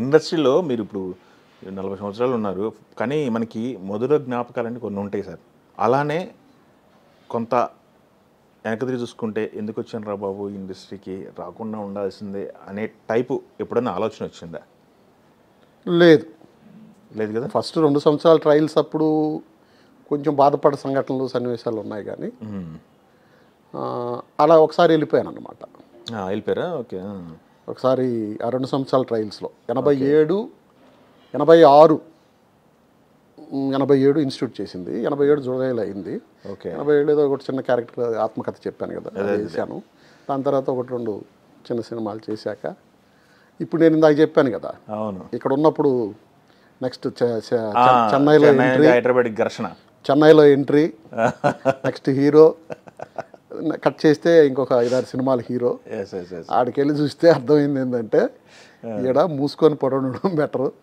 ఇండస్ట్రీలో మీరు ఇప్పుడు 40 సంవత్సరాలు ఉన్నారు. కానీ మనకి మధుర జ్ఞాపకాలని కొన్ని ఉంటాయి సార్. అలానే కొంత వెనక్కి తిరిగి చూసుకుంటే ఎందుకొచ్చానురా బాబు ఈ ఇండస్ట్రీకి, రాకుండా ఉండాల్సిందే అనే టైపు ఎప్పుడన్నా ఆలోచన వచ్చిందా? లేదు. లేదు కదా? ఫస్ట్ 2 సంవత్సరాల ట్రయల్స్ అప్పుడు కొంచెం బాధపడే సంఘటనలు, సన్నివేశాలు ఉన్నాయి కానీ అలా ఒకసారి వెళ్ళిపోయానన్నమాట. వెళ్ళిపోయారా? ఓకే. ఒకసారి ఆ 2 సంవత్సరాల ట్రయల్స్లో 87, 86, 87 ఇన్స్టిట్యూట్ చేసింది. 87 జూలైలో అయింది. ఓకే. 87 ఏదో ఒకటి చిన్న క్యారెక్టర్ ఆత్మకథ చెప్పాను కదా, అది చేశాను. దాని తర్వాత 1-2 చిన్న సినిమాలు చేశాక ఇప్పుడు నేను ఇందాక చెప్పాను కదా, అవును, ఇక్కడ ఉన్నప్పుడు నెక్స్ట్ చెన్నైలో ఎంట్రీ, హైదరాబాద్ ఘర్షణ, చెన్నైలో ఎంట్రీ, నెక్స్ట్ హీరో, కట్ చేస్తే ఇంకొక 5-6 సినిమాలు హీరో. ఆడికెళ్ళి చూస్తే అర్థమైంది ఏంటంటే ఈడ మూసుకొని పడడం బెటరు.